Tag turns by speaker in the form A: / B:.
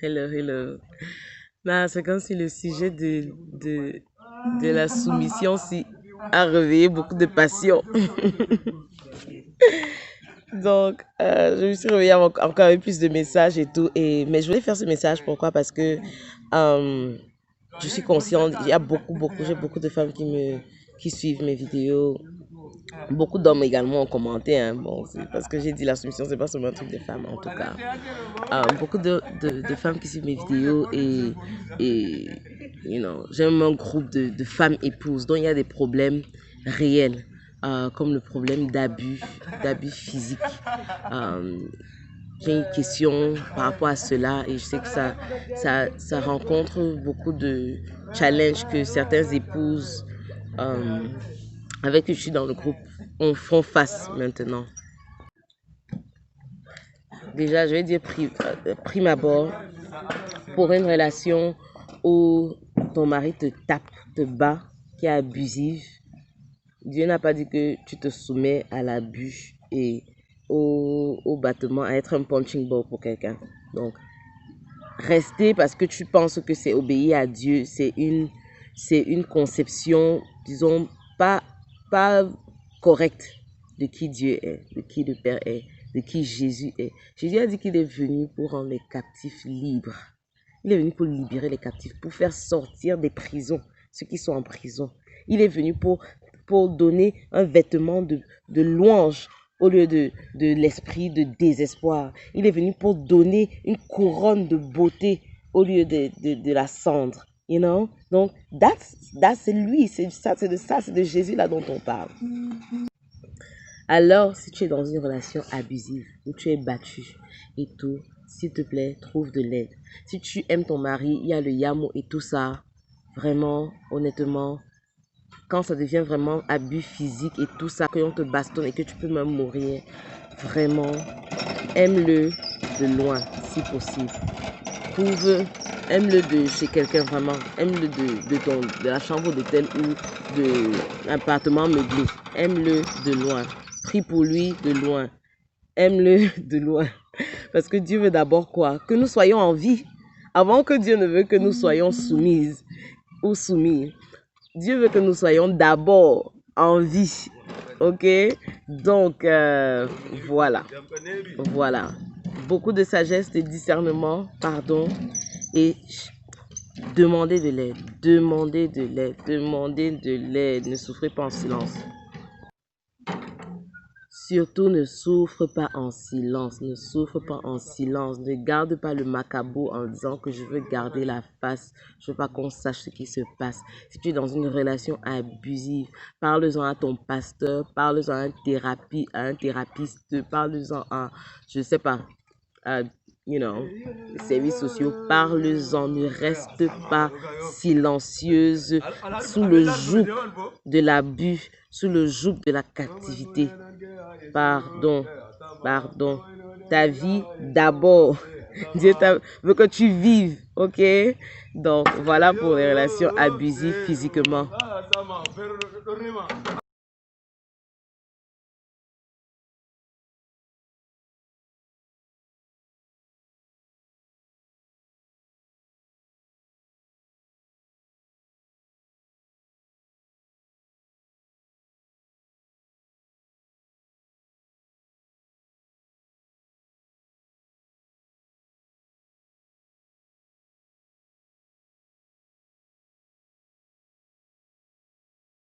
A: Hello, hello. Non, c'est comme si le sujet de la soumission a réveillé beaucoup de passion. Donc, je me suis réveillée encore avec plus de messages et tout. Mais je voulais faire ce message, pourquoi? Parce que euh, je suis consciente, il y a j'ai beaucoup de femmes qui suivent mes vidéos. Beaucoup d'hommes également ont commenté, hein. Bon, c'est parce que j'ai dit la soumission, c'est pas seulement un truc des femmes, en tout cas. Beaucoup de femmes qui suivent mes vidéos et j'aime un groupe de femmes épouses dont il y a des problèmes réels, comme le problème d'abus physiques. Euh, j'ai une question par rapport à cela et je sais que ça rencontre beaucoup de challenges que certaines épouses avec qui je suis dans le groupe font face maintenant. Déjà, je vais dire prime abord, pour une relation où ton mari te tape, te bat, qui est abusive, Dieu n'a pas dit que tu te soumets à l'abus et au battement, à être un punching ball pour quelqu'un. Donc, rester parce que tu penses que c'est obéir à Dieu, c'est une conception, disons, pas correcte de qui Dieu est, de qui le Père est, de qui Jésus est. Jésus a dit qu'il est venu pour rendre les captifs libres. Il est venu pour libérer les captifs, pour faire sortir des prisons ceux qui sont en prison. Il est venu pour donner un vêtement de louange au lieu de l'esprit de désespoir. Il est venu pour donner une couronne de beauté au lieu de la cendre. You know? Donc, c'est lui, c'est de Jésus là dont on parle. Alors, si tu es dans une relation abusive, où tu es battu et tout, s'il te plaît, trouve de l'aide. Si tu aimes ton mari, il y a le yamo et tout ça, vraiment, honnêtement, quand ça devient vraiment abus physique et tout ça, qu'on te bastonne et que tu peux même mourir, vraiment, aime-le de loin, si possible. Aime-le de chez quelqu'un vraiment, aime-le de la chambre d'hôtel ou de l'appartement meublé, aime-le de loin. Prie pour lui de loin. Aime-le de loin. Parce que Dieu veut d'abord quoi? Que nous soyons en vie. Avant que Dieu ne veut que nous soyons soumises ou soumis. Dieu veut que nous soyons d'abord en vie. Ok? Donc, voilà. Voilà. Beaucoup de sagesse, de discernement, pardon. Et demandez de l'aide. Demandez de l'aide. Demandez de l'aide. Ne souffrez pas en silence. Surtout, ne souffre pas en silence, ne souffre pas en silence, ne garde pas le macabo en disant que je veux garder la face, je veux pas qu'on sache ce qui se passe. Si tu es dans une relation abusive, parle-en à ton pasteur, parle-en à un thérapeute, parle-en à, je sais pas, à, les services sociaux, parle-en, ne reste pas silencieuse sous le joug de l'abus, sous le joug de la captivité. Pardon. Ta vie d'abord. Dieu veut que tu vives, ok? Donc, voilà pour les relations abusives physiquement.